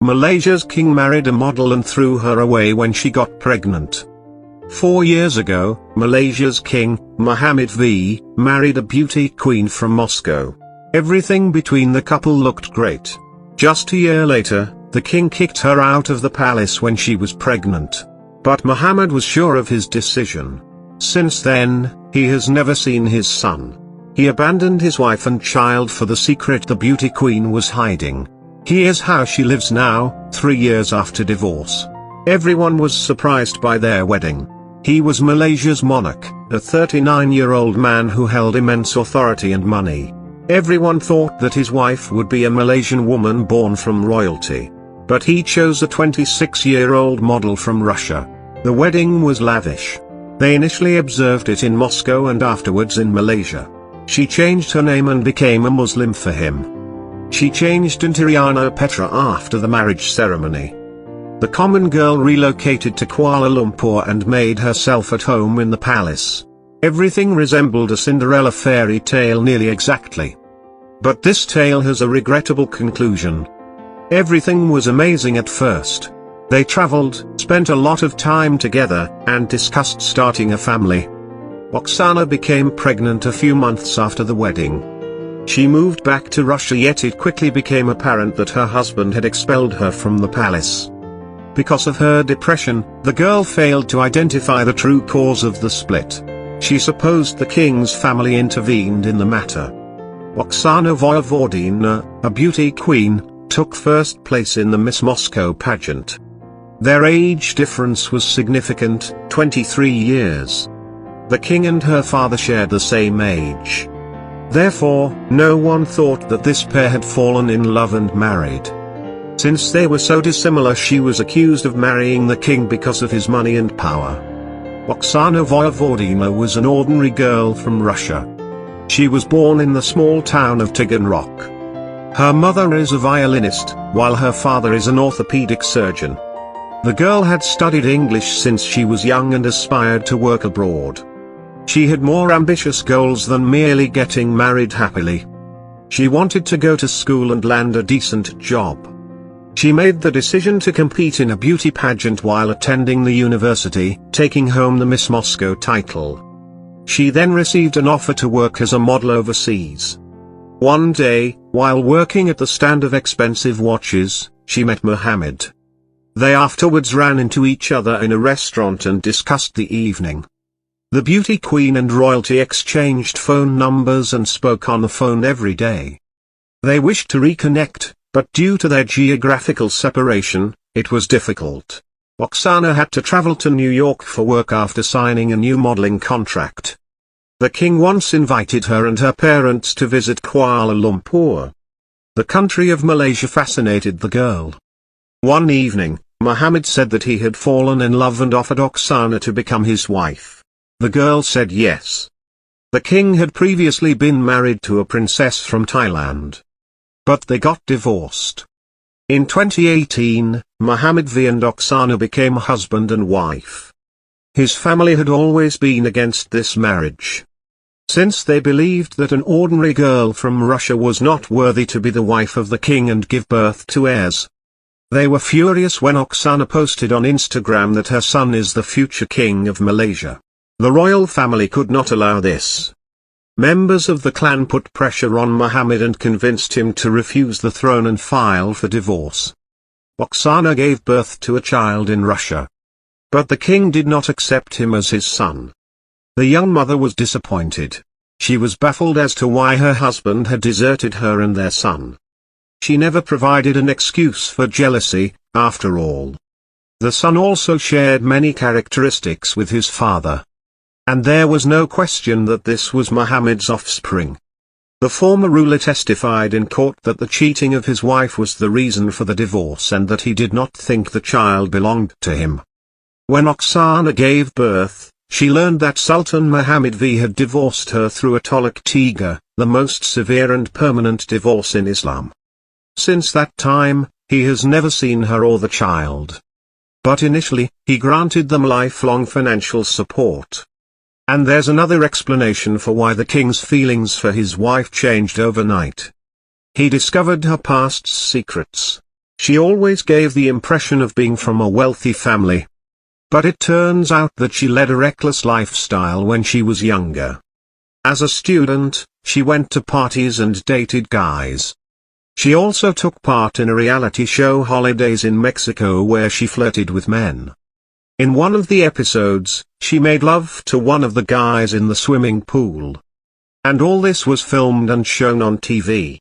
Malaysia's king married a model and threw her away when she got pregnant. 4 years ago, Malaysia's king, Mohammed V, married a beauty queen from Moscow. Everything between the couple looked great. Just a year later, the king kicked her out of the palace when she was pregnant. But Mohammed was sure of his decision. Since then, he has never seen his son. He abandoned his wife and child for the secret the beauty queen was hiding. Here's how she lives now, 3 years after divorce. Everyone was surprised by their wedding. He was Malaysia's monarch, a 39-year-old man who held immense authority and money. Everyone thought that his wife would be a Malaysian woman born from royalty. But he chose a 26-year-old model from Russia. The wedding was lavish. They initially observed it in Moscow and afterwards in Malaysia. She changed her name and became a Muslim for him. She changed into Riana Petra after the marriage ceremony. The common girl relocated to Kuala Lumpur and made herself at home in the palace. Everything resembled a Cinderella fairy tale nearly exactly. But this tale has a regrettable conclusion. Everything was amazing at first. They traveled, spent a lot of time together, and discussed starting a family. Oksana became pregnant a few months after the wedding. She moved back to Russia, yet it quickly became apparent that her husband had expelled her from the palace. Because of her depression, the girl failed to identify the true cause of the split. She supposed the king's family intervened in the matter. Oksana Voyevodina, a beauty queen, took first place in the Miss Moscow pageant. Their age difference was significant, 23 years. The king and her father shared the same age. Therefore, no one thought that this pair had fallen in love and married. Since they were so dissimilar, she was accused of marrying the king because of his money and power. Oksana Voyevodina was an ordinary girl from Russia. She was born in the small town of Taganrog. Her mother is a violinist, while her father is an orthopedic surgeon. The girl had studied English since she was young and aspired to work abroad. She had more ambitious goals than merely getting married happily. She wanted to go to school and land a decent job. She made the decision to compete in a beauty pageant while attending the university, taking home the Miss Moscow title. She then received an offer to work as a model overseas. One day, while working at the stand of expensive watches, she met Mohammed. They afterwards ran into each other in a restaurant and discussed the evening. The beauty queen and royalty exchanged phone numbers and spoke on the phone every day. They wished to reconnect, but due to their geographical separation, it was difficult. Oksana had to travel to New York for work after signing a new modeling contract. The king once invited her and her parents to visit Kuala Lumpur. The country of Malaysia fascinated the girl. One evening, Mohammed said that he had fallen in love and offered Oksana to become his wife. The girl said yes. The king had previously been married to a princess from Thailand. But they got divorced. In 2018, Mohammed V and Oksana became husband and wife. His family had always been against this marriage, since they believed that an ordinary girl from Russia was not worthy to be the wife of the king and give birth to heirs. They were furious when Oksana posted on Instagram that her son is the future king of Malaysia. The royal family could not allow this. Members of the clan put pressure on Mohammed and convinced him to refuse the throne and file for divorce. Oksana gave birth to a child in Russia. But the king did not accept him as his son. The young mother was disappointed. She was baffled as to why her husband had deserted her and their son. She never provided an excuse for jealousy, after all. The son also shared many characteristics with his father. And there was no question that this was Mohammed's offspring. The former ruler testified in court that the cheating of his wife was the reason for the divorce and that he did not think the child belonged to him. When Oksana gave birth, she learned that Sultan Mohammed V had divorced her through a talaq tiga, the most severe and permanent divorce in Islam. Since that time, he has never seen her or the child. But initially, he granted them lifelong financial support. And there's another explanation for why the king's feelings for his wife changed overnight. He discovered her past secrets. She always gave the impression of being from a wealthy family. But it turns out that she led a reckless lifestyle when she was younger. As a student, she went to parties and dated guys. She also took part in a reality show Holidays in Mexico where she flirted with men. In one of the episodes, she made love to one of the guys in the swimming pool. And all this was filmed and shown on TV.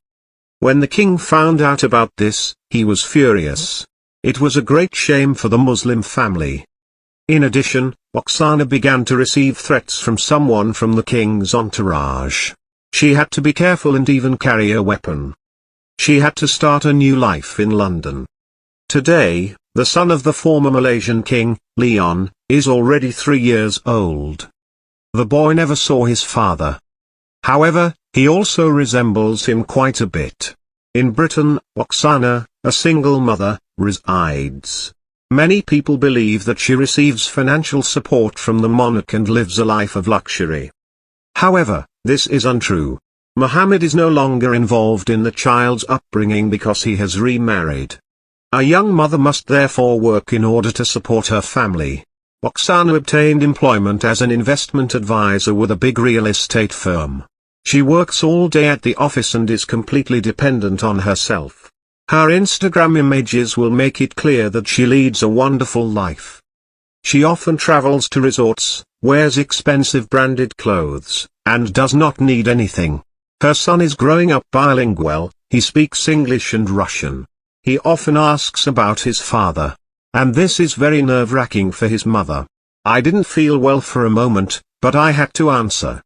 When the king found out about this, he was furious. It was a great shame for the Muslim family. In addition, Oksana began to receive threats from someone from the king's entourage. She had to be careful and even carry a weapon. She had to start a new life in London. Today, the son of the former Malaysian king, Leon, is already 3 years old. The boy never saw his father. However, he also resembles him quite a bit. In Britain, Oksana, a single mother, resides. Many people believe that she receives financial support from the monarch and lives a life of luxury. However, this is untrue. Mohammed is no longer involved in the child's upbringing because he has remarried. A young mother must therefore work in order to support her family. Oksana obtained employment as an investment advisor with a big real estate firm. She works all day at the office and is completely dependent on herself. Her Instagram images will make it clear that she leads a wonderful life. She often travels to resorts, wears expensive branded clothes, and does not need anything. Her son is growing up bilingual, he speaks English and Russian. He often asks about his father. And this is very nerve-wracking for his mother. I didn't feel well for a moment, but I had to answer.